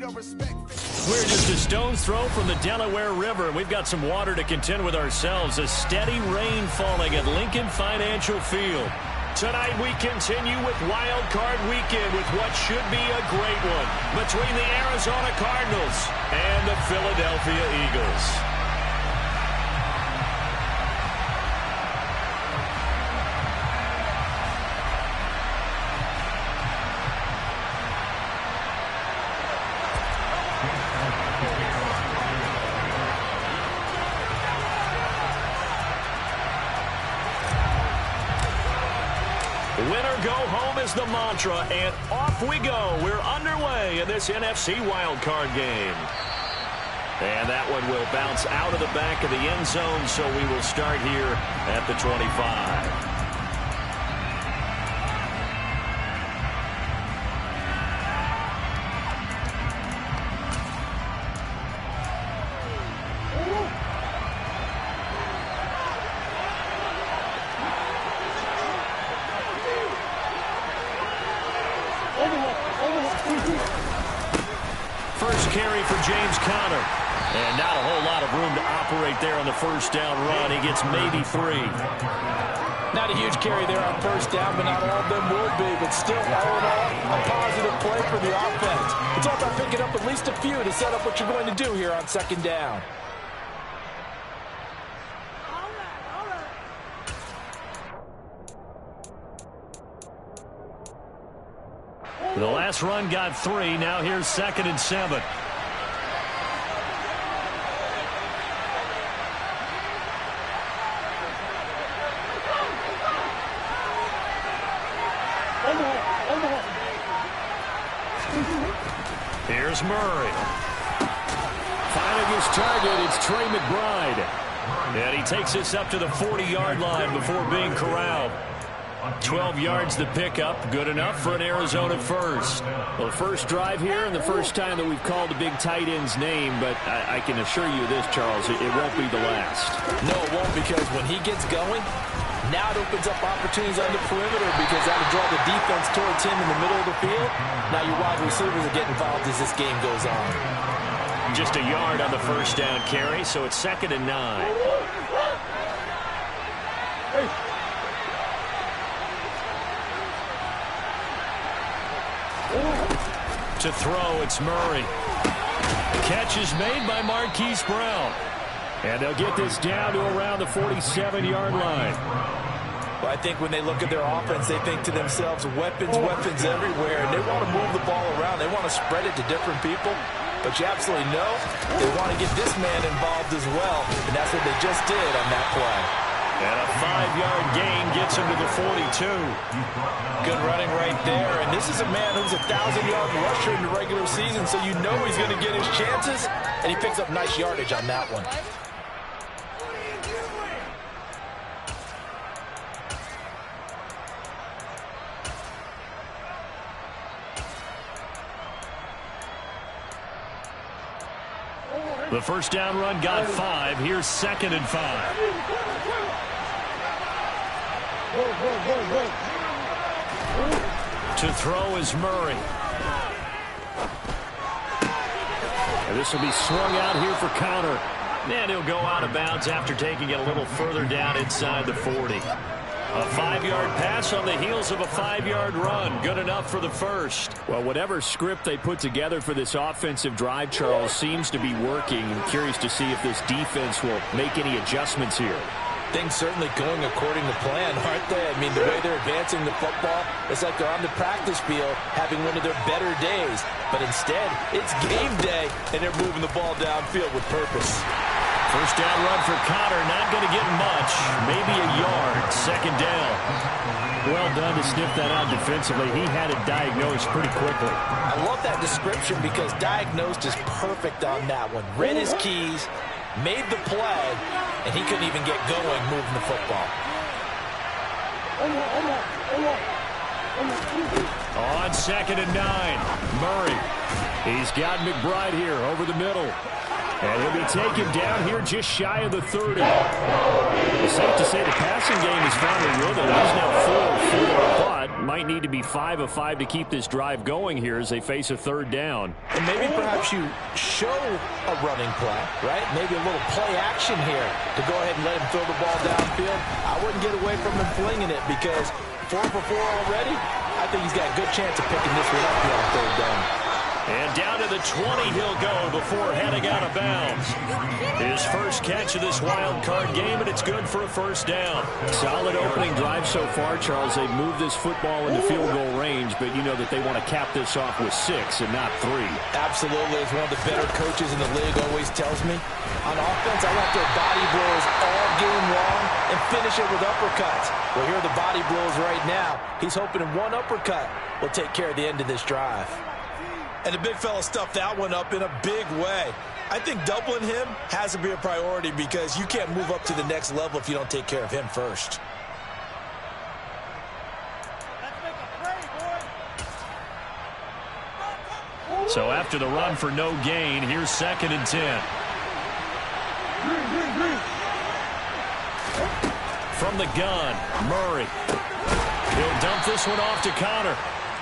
We're just a stone's throw from the Delaware River, and we've got some water to contend with ourselves. A steady rain falling at Lincoln Financial Field. Tonight we continue with Wild Card Weekend with what should be a great one between the Arizona Cardinals and the Philadelphia Eagles. Winner go home is the mantra, and off we go. We're underway in this NFC wildcard game. And that one will bounce out of the back of the end zone, so we will start here at the 25. First carry for James Conner. And not a whole lot of room to operate there on the first down run. He gets maybe 3. Not a huge carry there on first down, but not all of them will be. But still, all in all, a positive play for the offense. It's all about picking up at least a few to set up what you're going to do here on second down. The last run got 3. Now here's 2nd and 7. Here's Murray. Finding his target, it's Trey McBride. And he takes this up to the 40-yard line before being corralled. 12 yards the pickup, good enough for an Arizona first. Well, the first drive here and the first time that we've called the big tight end's name, but I can assure you this, Charles, it won't be the last. No, it won't, because when he gets going, now it opens up opportunities on the perimeter because that'll draw the defense towards him in the middle of the field. Now your wide receivers will get involved as this game goes on. Just a yard on the first down carry, so it's 2nd and 9. To throw, it's Murray. Catch is made by Marquise Brown. And they'll get this down to around the 47-yard line. Well, I think when they look at their offense, they think to themselves, weapons, weapons everywhere. And they want to move the ball around. They want to spread it to different people. But you absolutely know they want to get this man involved as well. And that's what they just did on that play. And a 5-yard gain gets him to the 42. Good running right there. And this is a man who's a 1,000-yard rusher in the regular season, so you know he's going to get his chances. And he picks up nice yardage on that one. The first down run got 5. Here's 2nd and 5. To throw is Murray. And this will be swung out here for Conner. And he'll go out of bounds after taking it a little further down inside the 40. A 5-yard pass on the heels of a 5-yard run. Good enough for the first. Well, whatever script they put together for this offensive drive, Charles, seems to be working. I'm curious to see if this defense will make any adjustments here. Things certainly going according to plan, aren't they? I mean, the way they're advancing the football, it's like they're on the practice field having one of their better days. But instead, it's game day, and they're moving the ball downfield with purpose. First down run for Conner, not going to get much. Maybe a yard, 2nd down. Well done to sniff that out defensively. He had it diagnosed pretty quickly. I love that description because diagnosed is perfect on that one. Read his keys, made the play, and he couldn't even get going moving the football. On 2nd and 9, Murray. He's got McBride here over the middle. And he'll be taken down here just shy of the 30. It's safe to say the passing game has found a rhythm. He's now 4-4, but might might need to be 5 of 5 to keep this drive going here as they face a third down. And maybe perhaps you show a running play, right? Maybe a little play action here to go ahead and let him throw the ball downfield. I wouldn't get away from him flinging it because 4 for 4 already, I think he's got a good chance of picking this one up here on third down. And down to the 20 he'll go before heading out of bounds. His first catch of this wild card game, and it's good for a first down. Solid opening drive so far, Charles. They've moved this football into field goal range, but you know that they want to cap this off with 6 and not 3. Absolutely. As one of the better coaches in the league always tells me, on offense, I want their body blows all game long and finish it with uppercuts. Well, here are the body blows right now. He's hoping one uppercut will take care of the end of this drive. And the big fella stuffed that one up in a big way. I think doubling him has to be a priority because you can't move up to the next level if you don't take care of him first. So after the run for no gain, here's 2nd and 10. From the gun, Murray. He'll dump this one off to Connor.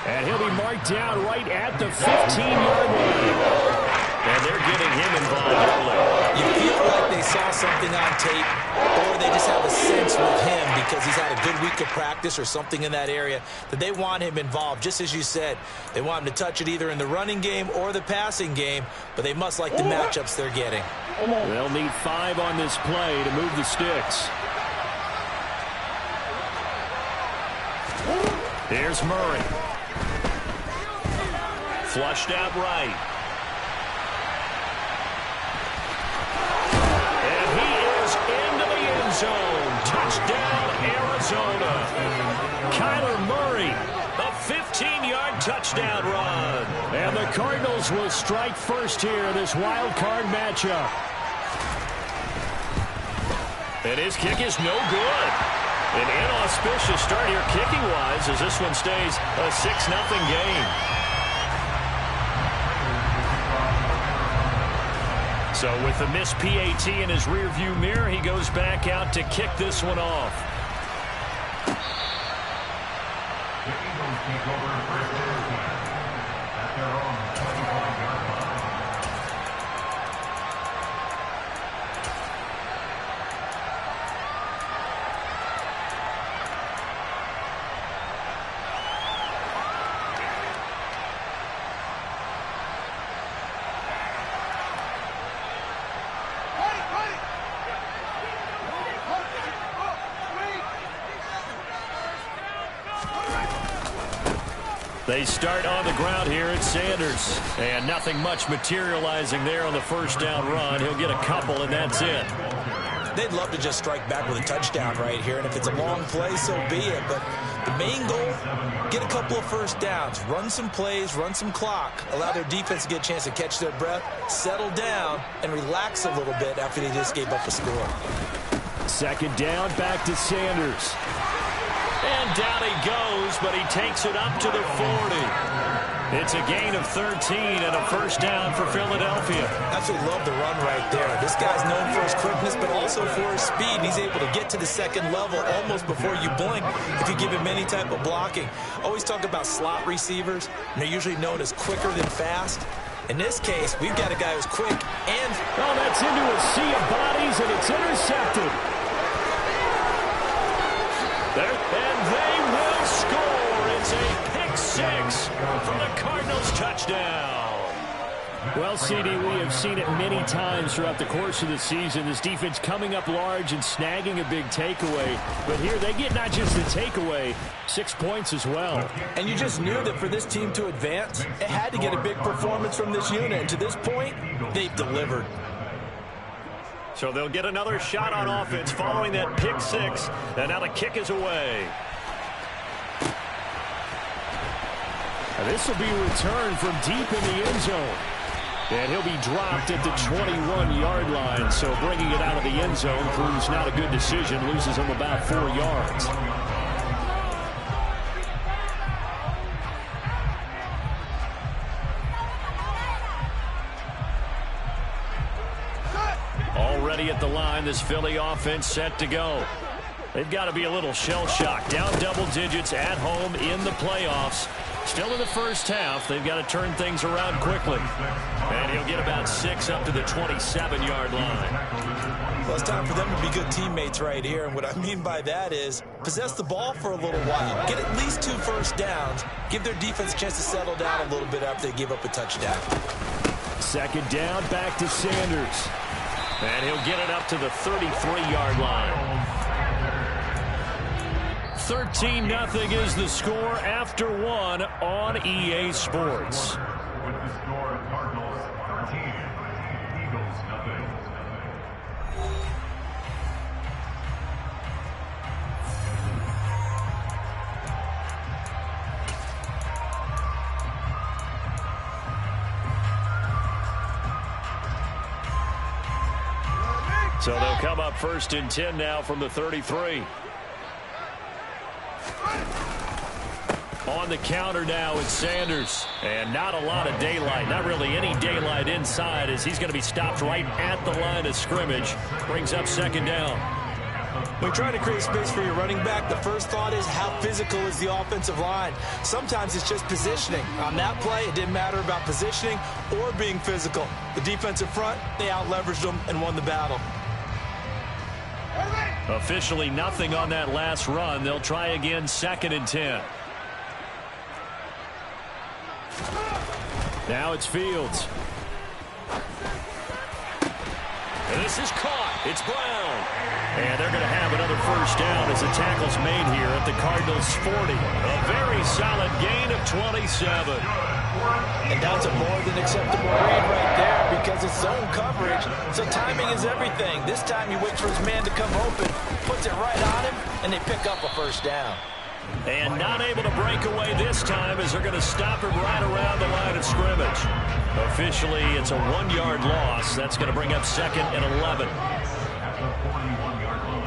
And he'll be marked down right at the 15-yard line. And they're getting him involved early. You feel like they saw something on tape, or they just have a sense with him because he's had a good week of practice or something in that area that they want him involved. Just as you said, they want him to touch it either in the running game or the passing game, but they must like the matchups they're getting. They'll need 5 on this play to move the sticks. Here's Murray. Flushed out right. And he is into the end zone. Touchdown, Arizona. Kyler Murray, a 15-yard touchdown run. And the Cardinals will strike first here in this wild card matchup. And his kick is no good. An inauspicious start here kicking-wise as this one stays a 6-0 game. So with the missed PAT in his rearview mirror, he goes back out to kick this one off. They start on the ground here at Sanders. And nothing much materializing there on the first down run. He'll get a couple, and that's it. They'd love to just strike back with a touchdown right here, and if it's a long play, so be it. But the main goal, get a couple of first downs, run some plays, run some clock, allow their defense to get a chance to catch their breath, settle down, and relax a little bit after they just gave up a score. 2nd down, back to Sanders. And down he goes, but he takes it up to the 40. It's a gain of 13 and a first down for Philadelphia. Absolutely love the run right there. This guy's known for his quickness, but also for his speed. He's able to get to the second level almost before you blink if you give him any type of blocking. Always talk about slot receivers, and they're usually known as quicker than fast. In this case, we've got a guy who's quick and... Oh, that's into a sea of bodies, and it's intercepted. And they will score. It's a pick 6 for the Cardinals touchdown. Well, CD, we have seen it many times throughout the course of the season. This defense coming up large and snagging a big takeaway. But here they get not just the takeaway, 6 points as well. And you just knew that for this team to advance, it had to get a big performance from this unit. And to this point, they've delivered. So they'll get another shot on offense following that pick 6. And now the kick is away. And this will be returned from deep in the end zone. And he'll be dropped at the 21-yard line. So bringing it out of the end zone proves not a good decision. Loses him about 4 yards. Already at the line, this Philly offense set to go. They've got to be a little shell-shocked. Down double digits at home in the playoffs. Still in the first half. They've got to turn things around quickly. And he'll get about 6 up to the 27-yard line. Well, it's time for them to be good teammates right here. And what I mean by that is possess the ball for a little while. Get at least 2 first downs. Give their defense a chance to settle down a little bit after they give up a touchdown. Second down, back to Sanders. And he'll get it up to the 33-yard line. 13-0 is the score after 1 on EA Sports. With the score, Cardinals 13, Eagles nothing. So they'll come up 1st and 10 now from the 33. On the counter now it's Sanders. And not a lot of daylight. Not really any daylight inside as he's going to be stopped right at the line of scrimmage. Brings up 2nd down. When trying to create space for your running back, the first thought is how physical is the offensive line. Sometimes it's just positioning. On that play, it didn't matter about positioning or being physical. The defensive front, they out-leveraged them and won the battle. Officially nothing on that last run. They'll try again 2nd and 10. Now it's Fields. And this is caught. It's Brown. And they're going to have another first down as the tackle's made here at the Cardinals' 40. A very solid gain of 27. And that's a more than acceptable read right there because it's zone coverage, so timing is everything. This time he waits for his man to come open, puts it right on him, and they pick up a first down. And not able to break away this time as they're going to stop him right around the line of scrimmage. Officially, it's a 1-yard loss. That's going to bring up 2nd and 11. At the 41-yard line.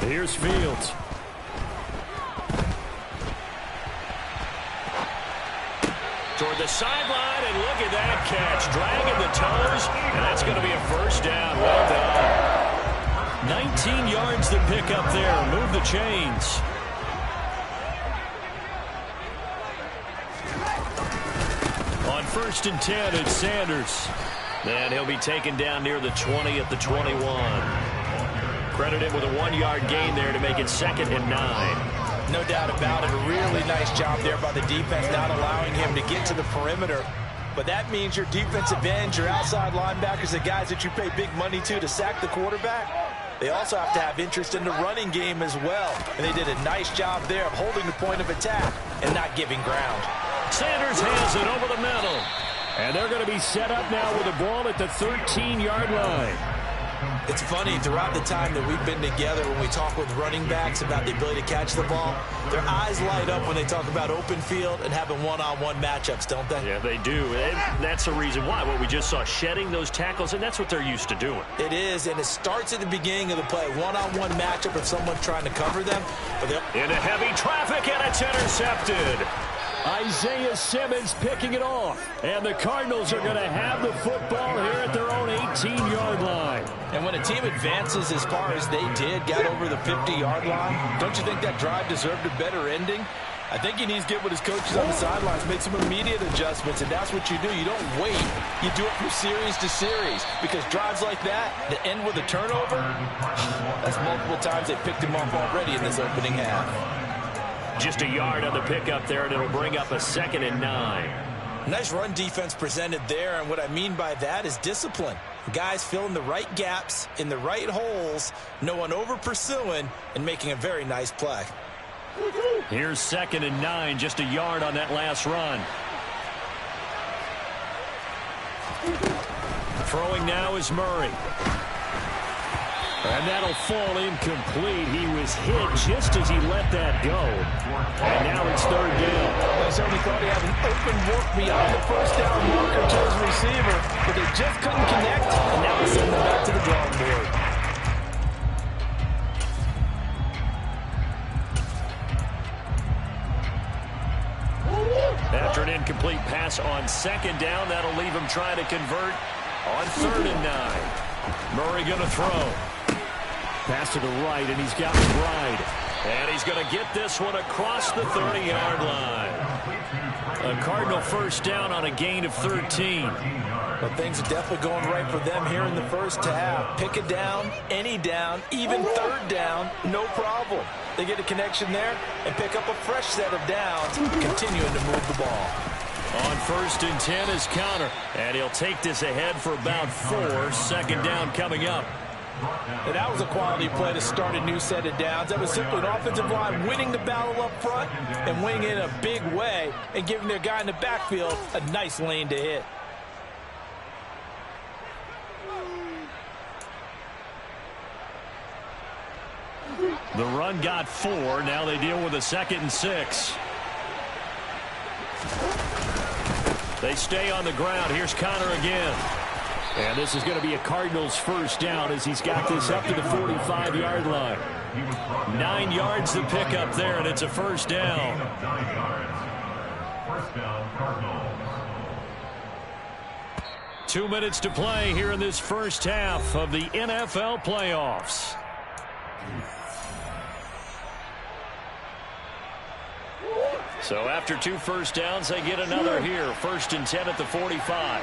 Here's Fields. Toward the sideline, and look at that catch. Dragging the toes, and that's going to be a first down. Well done. 19 yards to pick up there. Move the chains. On 1st and 10, it's Sanders. And he'll be taken down near the 20 at the 21. Credited with a 1-yard gain there to make it 2nd and 9. No doubt about it. A really nice job there by the defense, not allowing him to get to the perimeter. But that means your defensive ends, your outside linebackers, the guys that you pay big money to sack the quarterback, they also have to have interest in the running game as well. And they did a nice job there of holding the point of attack and not giving ground. Sanders has it over the middle. And they're going to be set up now with the ball at the 13-yard line. It's funny, throughout the time that we've been together, when we talk with running backs about the ability to catch the ball, their eyes light up when they talk about open field and having one-on-one matchups, don't they? Yeah, they do. And that's the reason why. What we just saw, shedding those tackles, and that's what they're used to doing. It is, and it starts at the beginning of the play. One-on-one matchup if someone's trying to cover them. But into heavy traffic, and it's intercepted. Isaiah Simmons picking it off. And the Cardinals are going to have the football here at their own 18-yard line. And when a team advances as far as they did, got over the 50-yard line, don't you think that drive deserved a better ending? I think he needs to get with his coaches on the sidelines, make some immediate adjustments, and that's what you do. You don't wait. You do it from series to series, because drives like that end with a turnover, that's multiple times they picked him off already in this opening half. Just a yard on the pickup there, and it'll bring up a 2nd and 9. Nice run defense presented there, and what I mean by that is discipline. Guys filling the right gaps in the right holes, no one over pursuing, and making a very nice play. Here's 2nd and 9, just a yard on that last run. Throwing now is Murray. And that'll fall incomplete. He was hit just as he let that go. And now it's 3rd down. I certainly thought he had an open work beyond the first down marker to his receiver, but they just couldn't connect, and now they send them back to the drawing board. incomplete pass on second down. That'll leave him trying to convert on 3rd and 9. Murray going to throw. Pass to the right, and he's got McBride. And he's going to get this one across the 30-yard line. A Cardinal first down on a gain of 13. Well, things are definitely going right for them here in the first half. Pick it down, any down, even 3rd down, no problem. They get a connection there and pick up a fresh set of downs, continuing to move the ball. On 1st and 10 is Conner. And he'll take this ahead for about 4. 2nd down coming up. And that was a quality play to start a new set of downs. That was simply an offensive line winning the battle up front and winning it in a big way and giving their guy in the backfield a nice lane to hit. The run got 4. Now they deal with a 2nd and 6. They stay on the ground. Here's Conner again. And this is going to be a Cardinals first down as he's got this up to the 45-yard line. 9 yards to pick up there, and it's a first down. 9 yards. First down, Cardinals. 2 minutes to play here in this first half of the NFL playoffs. So after 2 first downs, they get another here. 1st and 10 at the 45.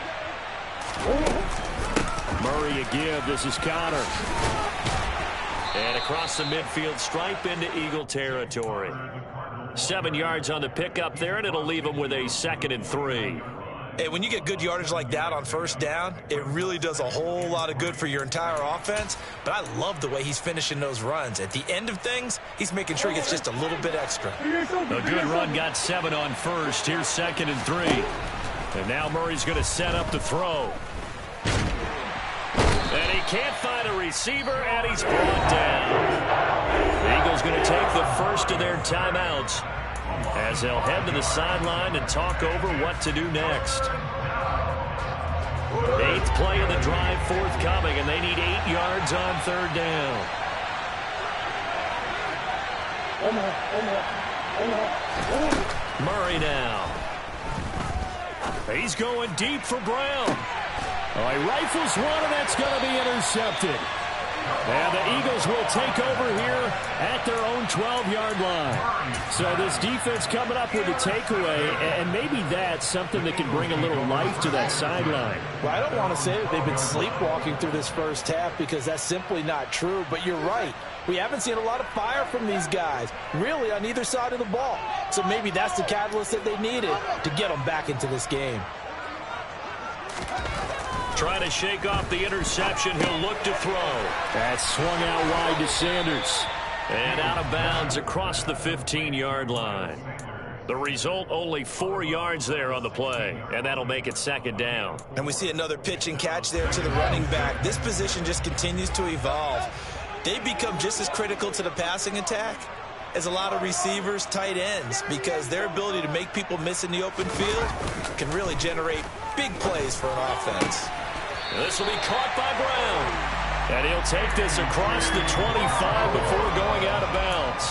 Murray again. This is Conner. And across the midfield stripe into Eagle territory. 7 yards on the pickup there, and it'll leave them with a 2nd and 3. Hey, when you get good yardage like that on first down, it really does a whole lot of good for your entire offense. But I love the way he's finishing those runs. At the end of things, he's making sure he gets just a little bit extra. A good run, got 7 on 1st. Here's 2nd and 3. And now Murray's going to set up the throw. And he can't find a receiver, and he's brought down. The Eagles going to take the first of their timeouts as they'll head to the sideline and talk over what to do next. 8th play of the drive forthcoming, and they need 8 yards on 3rd down. Murray now. He's going deep for Brown. Oh, he rifles one, and that's going to be intercepted. And the Eagles will take over here at their own 12-yard line. So this defense coming up with a takeaway, and maybe that's something that can bring a little life to that sideline. Well, I don't want to say that they've been sleepwalking through this first half because that's simply not true, but you're right. We haven't seen a lot of fire from these guys, really, on either side of the ball. So maybe that's the catalyst that they needed to get them back into this game. Trying to shake off the interception. He'll look to throw. That swung out wide to Sanders. And out of bounds across the 15-yard line. The result, only 4 yards there on the play. And that'll make it 2nd down. And we see another pitch and catch there to the running back. This position just continues to evolve. They've become just as critical to the passing attack as a lot of receivers, tight ends, because their ability to make people miss in the open field can really generate big plays for an offense. This will be caught by Brown. And he'll take this across the 25 before going out of bounds.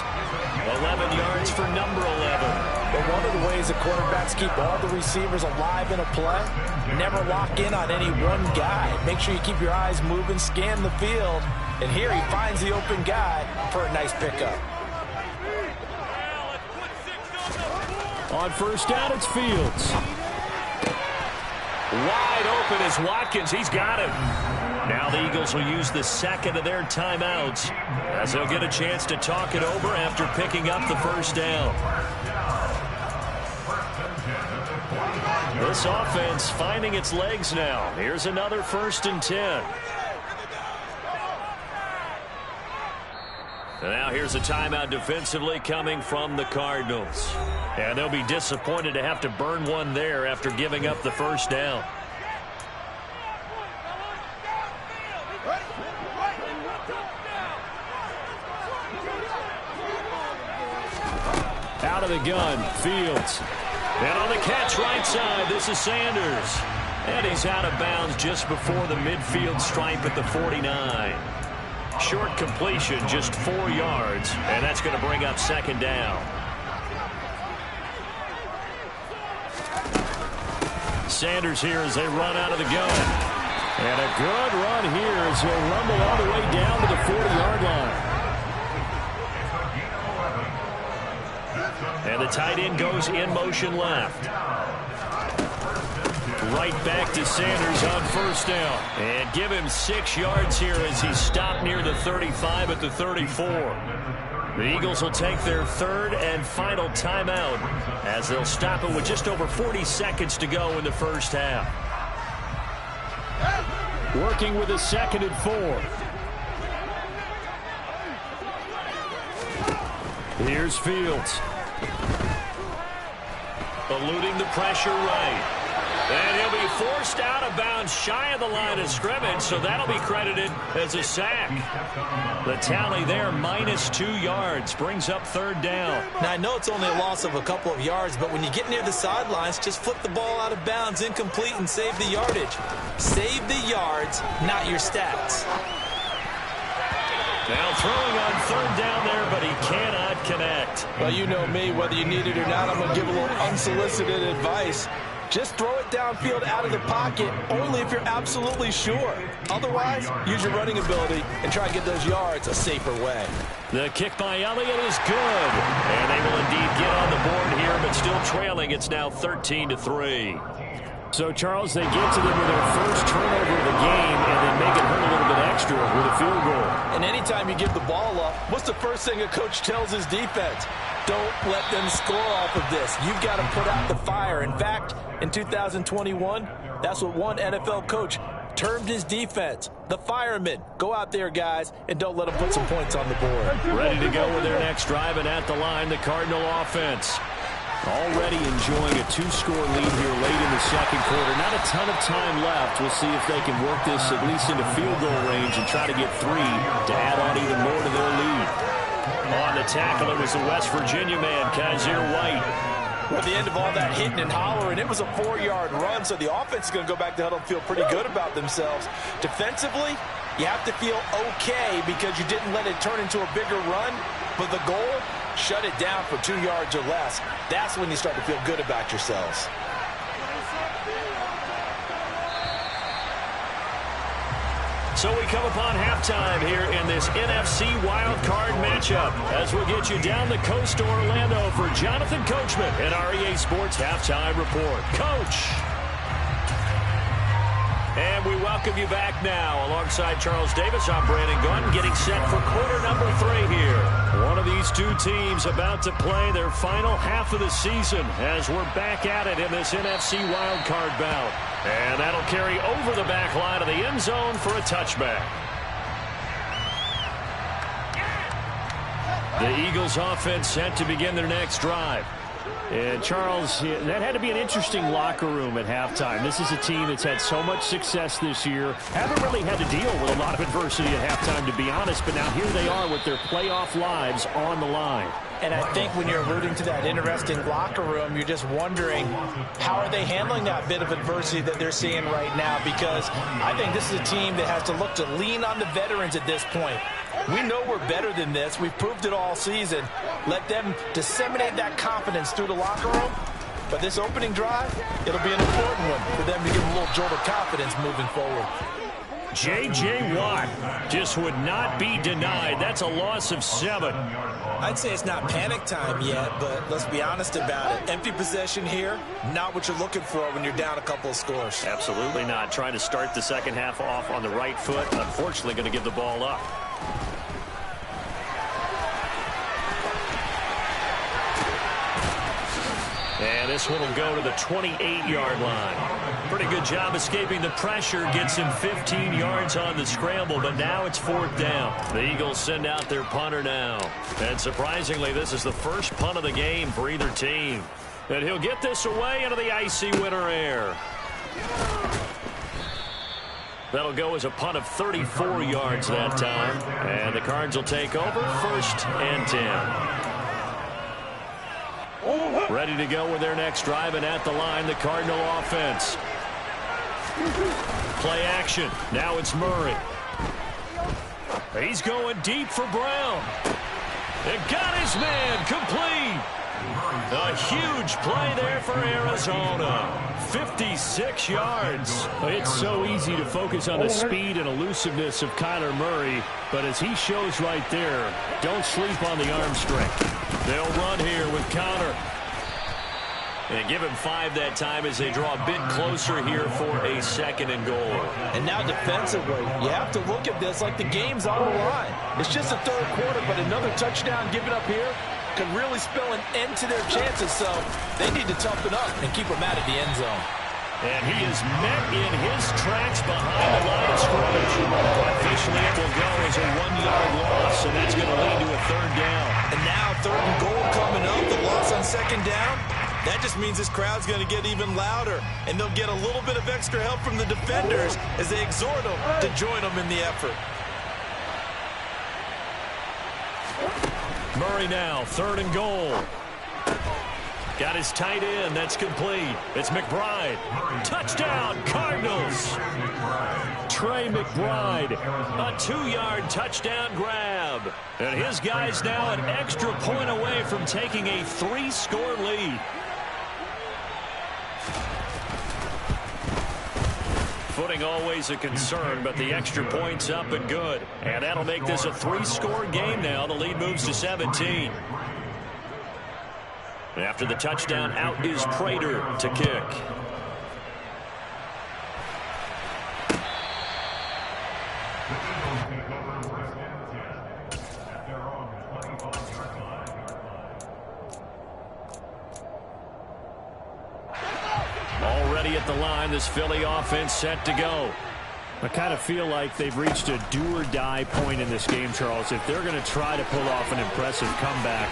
11 yards for number 11. But one of the ways that quarterbacks keep all the receivers alive in a play, never lock in on any one guy. Make sure you keep your eyes moving, scan the field, and here he finds the open guy for a nice pickup. On first down, it's Fields. Wide open is Watkins. He's got him. Now the Eagles will use the 2nd of their timeouts as they'll get a chance to talk it over after picking up the first down. This offense finding its legs now. Here's another 1st and 10. And now here's a timeout defensively coming from the Cardinals. And they'll be disappointed to have to burn one there after giving up the first down. Out of the gun, Fields. And on the catch right side, this is Sanders. And he's out of bounds just before the midfield stripe at the 49. Short completion, just 4 yards, and that's going to bring up 2nd down. Sanders here as they run out of the gun. And a good run here as he'll rumble all the way down to the 40-yard line. And the tight end goes in motion left. Right back to Sanders on first down. And give him 6 yards here as he stopped near the 35 at the 34. The Eagles will take their third and final timeout as they'll stop it with just over 40 seconds to go in the first half. Working with a 2nd and 4. Here's Fields. Eluding the pressure right. And he'll be forced out of bounds shy of the line of scrimmage, so that'll be credited as a sack. The tally there, -2 yards, brings up 3rd down. Now, I know it's only a loss of a couple of yards, but when you get near the sidelines, just flip the ball out of bounds, incomplete, and save the yardage. Save the yards, not your stats. Now throwing on 3rd down there, but he cannot connect. Well, you know me, whether you need it or not, I'm going to give a little unsolicited advice. Just throw it downfield out of the pocket, only if you're absolutely sure. Otherwise, use your running ability and try to get those yards a safer way. The kick by Elliott is good. And they will indeed get on the board here, but still trailing. It's now 13-3. So, Charles, they get to them with their first turnover of the game and then make it hurt a little bit extra with a field goal. And anytime you give the ball up, what's the first thing a coach tells his defense? Don't let them score off of this. You've got to put out the fire. In fact, in 2021, that's what one NFL coach termed his defense, the firemen. Go out there, guys, and don't let them put some points on the board. Ready to go with their next drive, and at the line, the Cardinal offense. Already enjoying a 2-score lead here late in the 2nd quarter. Not a ton of time left. We'll see if they can work this at least into field goal range and try to get 3 to add on even more to their lead. On the tackle, it was the West Virginia man, Kaiser White. At the end of all that hitting and hollering, it was a 4-yard run, so the offense is going to go back to huddle and feel pretty good about themselves. Defensively, you have to feel okay because you didn't let it turn into a bigger run, but the goal, shut it down for 2 yards or less. That's when you start to feel good about yourselves. So we come upon halftime here in this NFC wildcard matchup as we'll get you down the coast to Orlando for Jonathan Coachman and our EA Sports Halftime Report. Coach! And we welcome you back now. Alongside Charles Davis, I'm Brandon Gunn, getting set for quarter number 3 here. One of these two teams about to play their final half of the season as we're back at it in this NFC wildcard bout. And that'll carry over the back line of the end zone for a touchback. The Eagles offense set to begin their next drive. And, Charles, that had to be an interesting locker room at halftime. This is a team that's had so much success this year. Haven't really had to deal with a lot of adversity at halftime, to be honest. But now here they are with their playoff lives on the line. And I think when you're alluding to that interesting locker room, you're just wondering how are they handling that bit of adversity that they're seeing right now, because I think this is a team that has to look to lean on the veterans at this point. We know we're better than this. We've proved it all season. Let them disseminate that confidence through the locker room. But this opening drive, it'll be an important one for them to give a little jolt of confidence moving forward. J.J. Watt just would not be denied. That's a loss of 7. I'd say it's not panic time yet, but let's be honest about it. Empty possession here, not what you're looking for when you're down a couple of scores. Absolutely not. Trying to start the second half off on the right foot. Unfortunately, going to give the ball up. And this one will go to the 28-yard line. Pretty good job escaping the pressure. Gets him 15 yards on the scramble, but now it's 4th down. The Eagles send out their punter now. And surprisingly, this is the first punt of the game for either team. And he'll get this away into the icy winter air. That'll go as a punt of 34 yards that time. And the Cards will take over 1st and 10. Ready to go with their next drive, and at the line, the Cardinal offense. Play action. Now it's Murray. He's going deep for Brown. And got his man complete. A huge play there for Arizona. 56 yards. It's so easy to focus on the speed and elusiveness of Kyler Murray, but as he shows right there, don't sleep on the arm strength. They'll run here with Conner. And give him 5 that time as they draw a bit closer here for a 2nd and goal. And now defensively, you have to look at this like the game's on the line. It's just the 3rd quarter, but another touchdown given up here could really spell an end to their chances, so they need to toughen up and keep them out of the end zone. And he is met in his tracks behind the line of scrimmage. Officially, it will go as a 1-yard loss, and that's going to lead to a 3rd down. And now 3rd and goal coming up, the loss on 2nd down. That just means this crowd's going to get even louder, and they'll get a little bit of extra help from the defenders as they exhort them to join them in the effort. Murray now, 3rd and goal. Got his tight end. That's complete. It's McBride. Touchdown, Cardinals. Trey McBride. A 2-yard touchdown grab. And his guys now an extra point away from taking a 3-score lead. Footing always a concern, but the extra point's up and good. And that'll make this a 3-score game now. The lead moves to 17. After the touchdown, out is Prater to kick. Already at the line, this Philly offense set to go. I kind of feel like they've reached a do-or-die point in this game, Charles. If they're going to try to pull off an impressive comeback,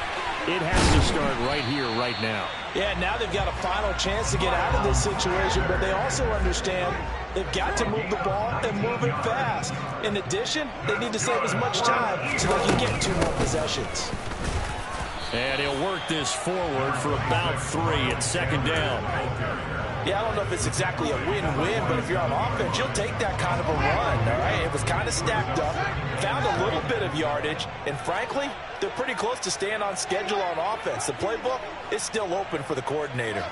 it has to start right here, right now. Yeah, now they've got a final chance to get out of this situation, but they also understand they've got to move the ball and move it fast. In addition, they need to save as much time so they can get 2 more possessions. And he'll work this forward for about 3 at 2nd down. Yeah, I don't know if it's exactly a win-win, but if you're on offense, you'll take that kind of a run, all right? It was kind of stacked up, found a little bit of yardage, and frankly, they're pretty close to staying on schedule on offense. The playbook is still open for the coordinator.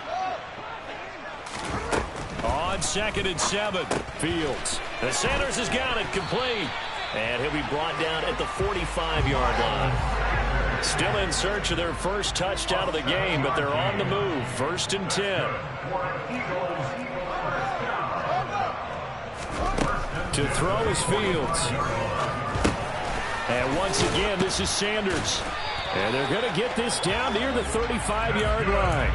On 2nd and 7, Fields. The Sanders has got it complete. And he'll be brought down at the 45-yard line. Still in search of their first touchdown of the game, but they're on the move. 1st and 10. To throw is Fields. And once again, this is Sanders. And they're going to get this down near the 35-yard line.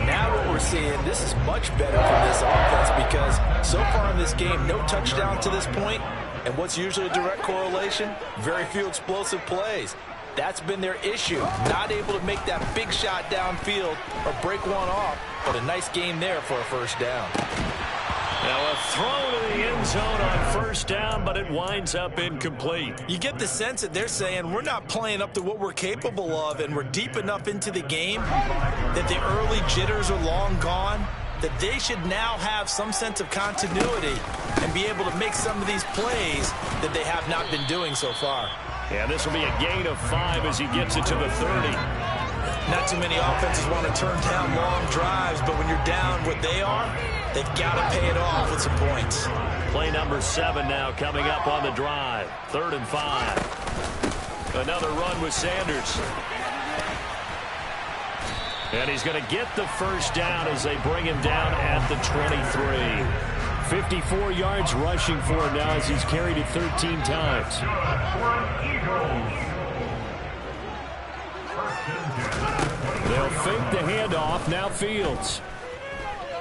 Now what we're seeing, this is much better from this offense because so far in this game, no touchdown to this point. And what's usually a direct correlation? Very few explosive plays. That's been their issue. Not able to make that big shot downfield or break one off. But a nice game there for a 1st down. Now a throw to the end zone on 1st down, but it winds up incomplete. You get the sense that they're saying we're not playing up to what we're capable of, and we're deep enough into the game that the early jitters are long gone, that they should now have some sense of continuity and be able to make some of these plays that they have not been doing so far. Yeah, this will be a gain of 5 as he gets it to the 30. Not too many offenses want to turn down long drives, but when you're down what they are, they've got to pay it off with some points. Play number 7 now coming up on the drive. 3rd and 5. Another run with Sanders. And he's going to get the 1st down as they bring him down at the 23. 54 yards rushing for him now as he's carried it 13 times. They'll fake the handoff. Now Fields.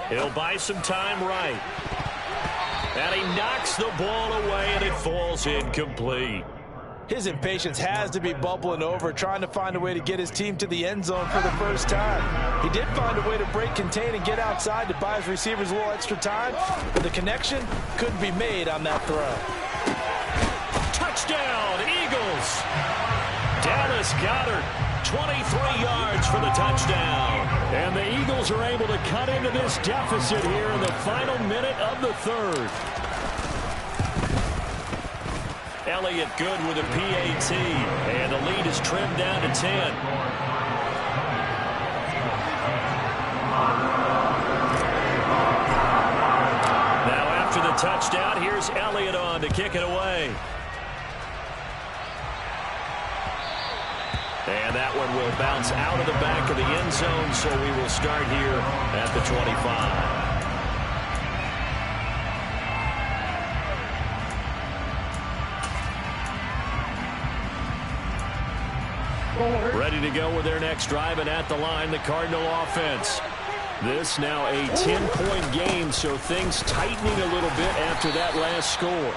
He'll buy some time right. And he knocks the ball away, and it falls incomplete. His impatience has to be bubbling over, trying to find a way to get his team to the end zone for the first time. He did find a way to break contain and get outside to buy his receivers a little extra time, but the connection couldn't be made on that throw. Touchdown, Eagles! Dallas Goedert, 23 yards for the touchdown. And the Eagles are able to cut into this deficit here in the final minute of the 3rd. Elliott good with a PAT, and the lead is trimmed down to 10. touchdown. Here's Elliott on to kick it away. And that one will bounce out of the back of the end zone, so we will start here at the 25. Ready to go with their next drive, and at the line, the Cardinal offense. This now a 10-point game, so things tightening a little bit after that last score.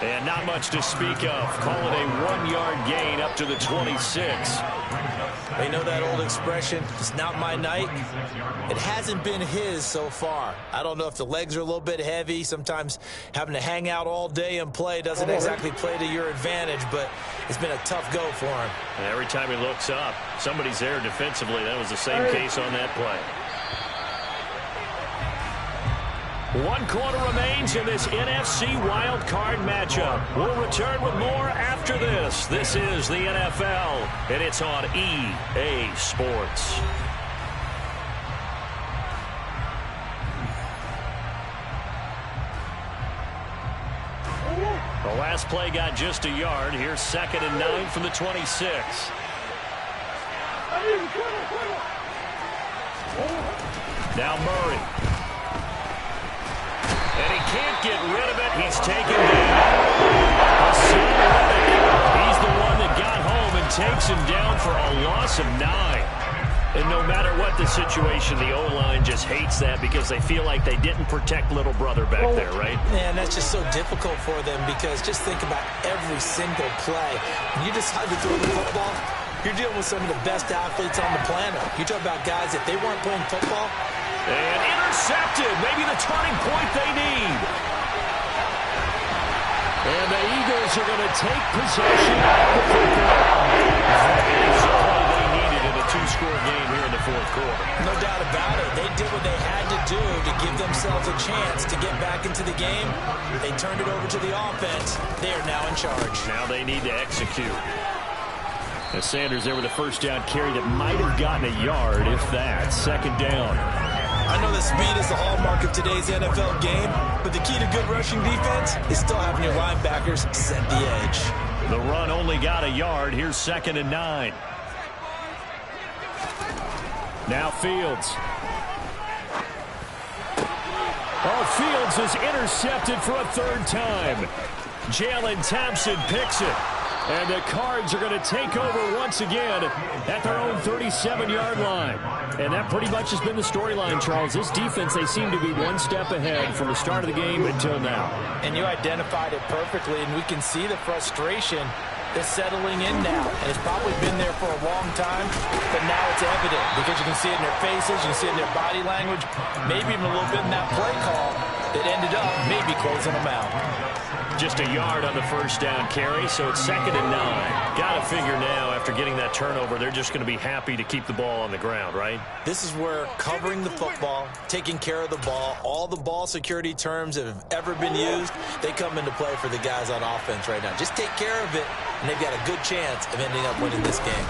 And not much to speak of. Call it a 1-yard gain up to the 26. They know that old expression, it's not my night. It hasn't been his so far. I don't know if the legs are a little bit heavy. Sometimes having to hang out all day and play doesn't exactly play to your advantage, but it's been a tough go for him. And every time he looks up, somebody's there defensively. That was the same case on that play. 1 quarter remains in this NFC Wild Card matchup. We'll return with more after this. This is the NFL, and it's on EA Sports. The last play got just a yard. Here's 2nd and 9 from the 26. Now Murray. And he can't get rid of it. He's taken down. Hassan Reddick. He's the one that got home and takes him down for a loss of 9. And no matter what the situation, the O-line just hates that because they feel like they didn't protect little brother back there, right? Man, that's just so difficult for them because just think about every single play. When you decide to throw the football, you're dealing with some of the best athletes on the planet. You talk about guys, if they weren't playing football. And intercepted. Maybe the turning point they need. And the Eagles are going to take possession of the football. That is the play they needed in a 2-score game here in the 4th quarter. No doubt about it. They did what they had to do to give themselves a chance to get back into the game. They turned it over to the offense. They are now in charge. Now they need to execute. As Sanders there with a 1st down carry that might have gotten a yard, if that. 2nd down. I know that speed is the hallmark of today's NFL game, but the key to good rushing defense is still having your linebackers set the edge. The run only got a yard. Here's 2nd and 9. Now Fields. Oh, Fields is intercepted for a 3rd time. Jalen Thompson picks it. And the Cards are going to take over once again at their own 37-yard line. And that pretty much has been the storyline, Charles. This defense, they seem to be one step ahead from the start of the game until now. And you identified it perfectly, and we can see the frustration that's settling in now. And it's probably been there for a long time, but now it's evident because you can see it in their faces, you can see it in their body language, maybe even a little bit in that play call that ended up maybe closing them out. Just a yard on the 1st down carry, so it's 2nd and 9. Got to figure now, after getting that turnover, they're just going to be happy to keep the ball on the ground, right? This is where covering the football, taking care of the ball, all the ball security terms that have ever been used, they come into play for the guys on offense right now. Just take care of it, and they've got a good chance of ending up winning this game.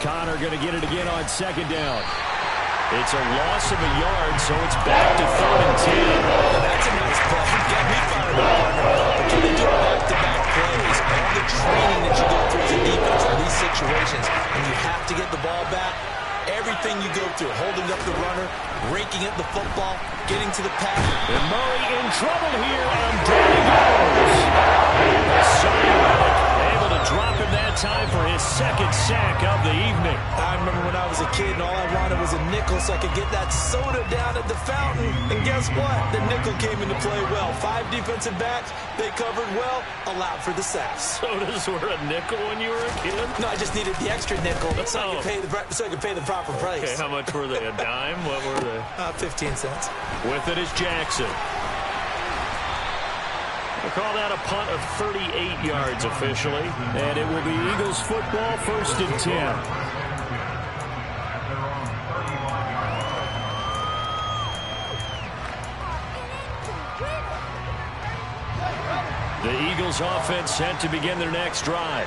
Connor going to get it again on 2nd down. It's a loss of a yard, so it's back to 3rd and 10. That's a nice play. Got me fired up. But can they do back-to-back plays? All the training that you go through as a defense in these situations, and you have to get the ball back. Everything you go through, holding up the runner, raking at the football, getting to the pass. And Murray in trouble here, and down he goes. Able to drop him that time for his 2nd sack of the evening. I remember when I was a kid and all I wanted was a nickel so I could get that soda down at the fountain. And guess what? The nickel came into play well. 5 defensive backs, they covered well, allowed for the sacks. Sodas were a nickel when you were a kid? No, I just needed the extra nickel so I could pay the proper price. Okay, how much were they? A dime? What were they? 15 cents. With it is Jackson. We'll call that a punt of 38 yards officially. And it will be Eagles football, 1st and 10. The Eagles offense set to begin their next drive.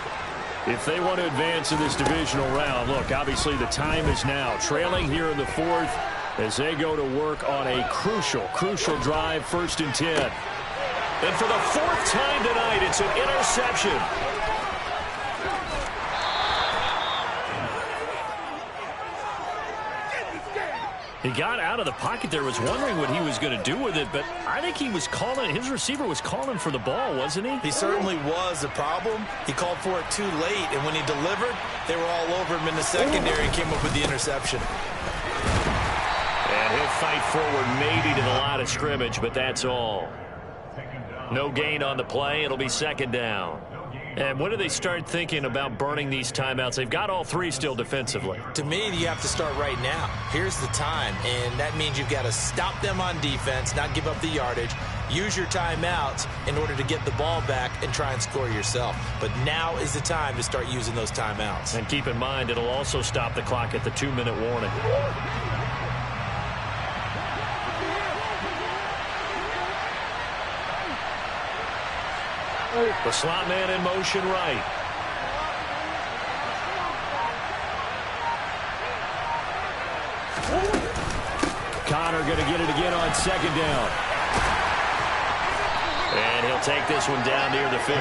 If they want to advance in this divisional round, look, obviously the time is now. Trailing here in the 4th as they go to work on a crucial drive, 1st and 10. And for the 4th time tonight, it's an interception. He got out of the pocket there, was wondering what he was going to do with it, but I think he was calling, his receiver was calling for the ball, wasn't he? He certainly was. The problem, he called for it too late, and when he delivered, they were all over him in the secondary and came up with the interception. And he'll fight forward maybe to the line of scrimmage, but that's all. No gain on the play. It'll be 2nd down. And when do they start thinking about burning these timeouts? They've got all 3 still defensively. To me, you have to start right now. Here's the time, and that means you've got to stop them on defense, not give up the yardage, use your timeouts in order to get the ball back and try and score yourself. But now is the time to start using those timeouts. And keep in mind, it'll also stop the clock at the 2-minute warning. The slot man in motion right. Connor going to get it again on 2nd down. And he'll take this one down near the 15.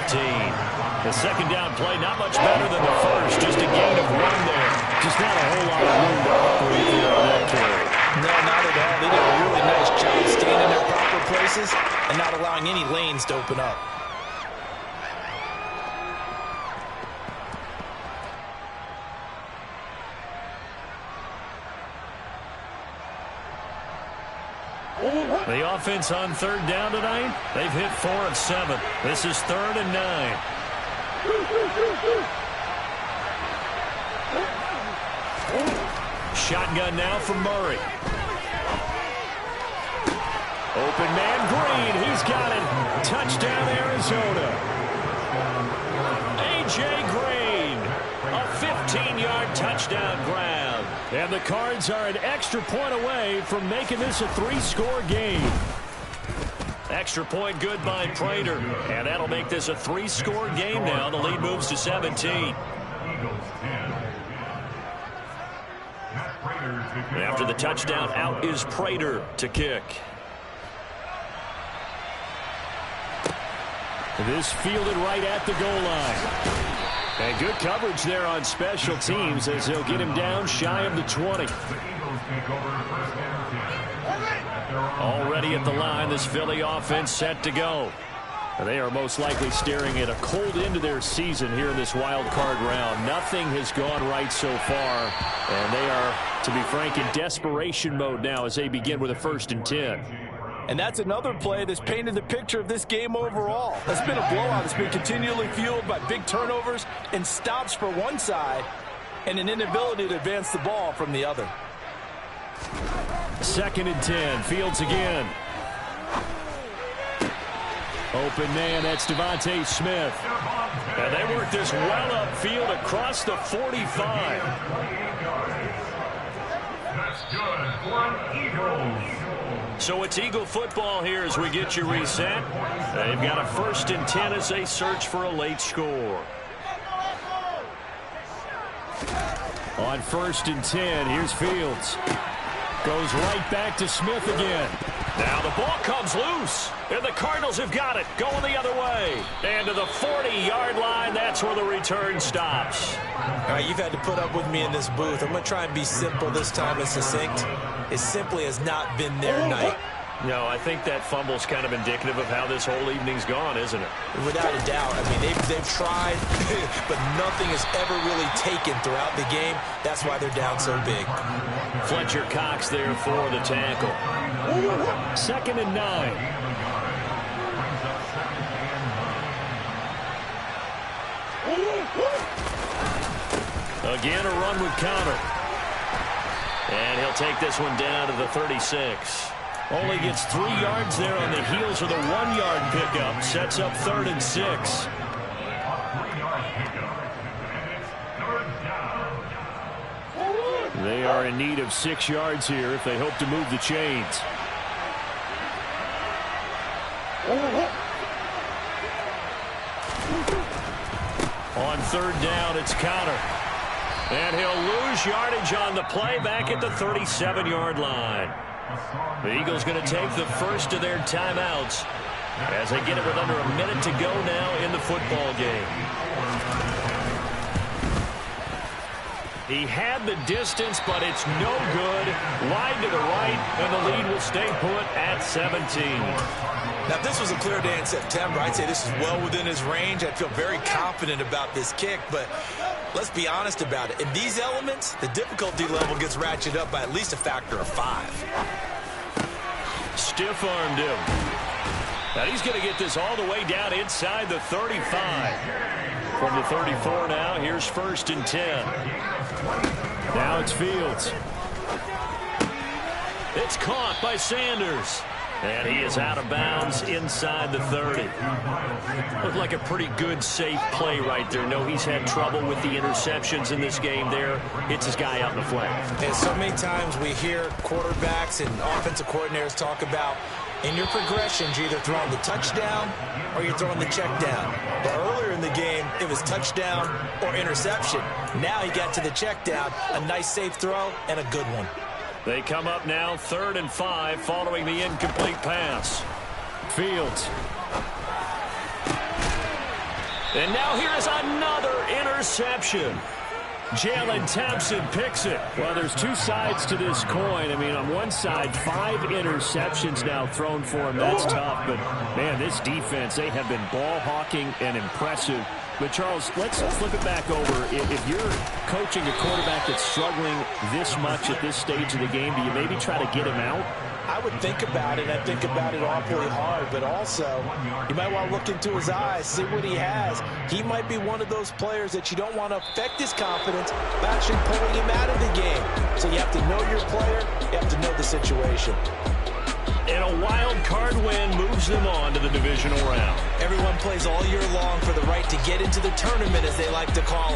The 2nd down play, not much better than the first. Just a gain of 1 there. Just not a whole lot of room to operate there on that carry. No, not at all. They did a really nice job staying in their proper places and not allowing any lanes to open up. The offense on 3rd down tonight, they've hit 4 of 7. This is 3rd and 9. Shotgun now from Murray. Open man Green, he's got it. Touchdown Arizona. A.J. Green, a 15-yard touchdown grab. And the Cards are an extra point away from making this a 3-score game. Extra point good by Prater. And that'll make this a 3-score game now. The lead moves to 17. After the touchdown, out is Prater to kick. This fielded right at the goal line. And good coverage there on special teams as they'll get him down shy of the 20. Already at the line, this Philly offense set to go. And they are most likely staring at a cold end to their season here in this wild card round. Nothing has gone right so far. And they are, to be frank, in desperation mode now as they begin with a 1st and 10. And that's another play that's painted the picture of this game overall. It's been a blowout. It's been continually fueled by big turnovers and stops for one side and an inability to advance the ball from the other. 2nd and 10. Fields again. Open man, that's Devontae Smith. And they work this well upfield across the 45. That's good for Eagles. So it's Eagle football here as we get you reset. They've got a 1st and 10 as they search for a late score. On 1st and 10, here's Fields. Goes right back to Smith again. Now the ball comes loose, and the Cardinals have got it, going the other way. And to the 40-yard line, that's where the return stops. All right, you've had to put up with me in this booth. I'm going to try and be simple this time and succinct. It simply has not been their night. No, I think that fumble's kind of indicative of how this whole evening's gone, isn't it? Without a doubt. I mean, they've tried, but nothing has ever really taken throughout the game. That's why they're down so big. Fletcher Cox there for the tackle. 2nd and 9. Again, a run with Connor. And he'll take this one down to the 36. Only gets 3 yards there on the heels of the 1-yard pickup. Sets up 3rd and 6. They are in need of 6 yards here if they hope to move the chains. On 3rd down, it's Connor. And he'll lose yardage on the play back at the 37-yard line. The Eagles going to take the first of their timeouts as they get it with under a minute to go now in the football game. He had the distance, but it's no good. Wide to the right, and the lead will stay put at 17. Now, if this was a clear day in September, I'd say this is well within his range. I'd feel very confident about this kick, but let's be honest about it. In these elements, the difficulty level gets ratcheted up by at least a factor of 5. Stiff-armed him. Now he's going to get this all the way down inside the 35. From the 34 now, here's 1st and 10. Now it's Fields. It's caught by Sanders. And he is out of bounds inside the 30. Looked like a pretty good, safe play right there. No, he's had trouble with the interceptions in this game there. Hits his guy out in the flat. And so many times we hear quarterbacks and offensive coordinators talk about in your progressions, you're either throwing the touchdown or you're throwing the check down. But earlier in the game, it was touchdown or interception. Now he got to the check down, a nice safe throw, and a good one. They come up now 3rd and 5 following the incomplete pass. Fields. And now here is another interception. Jalen Thompson picks it. Well, there's two sides to this coin. I mean, on one side, 5 interceptions now thrown for him. That's tough. But, man, this defense, they have been ball hawking and impressive. But, Charles, let's flip it back over. If you're coaching a quarterback that's struggling this much at this stage of the game, do you maybe try to get him out? I would think about it. I think about it awfully hard. But also, you might want to look into his eyes, see what he has. He might be one of those players that you don't want to affect his confidence by actually pulling him out of the game. So you have to know your player. You have to know the situation. And a wild card win moves them on to the divisional round. Everyone plays all year long for the right to get into the tournament, as they like to call it.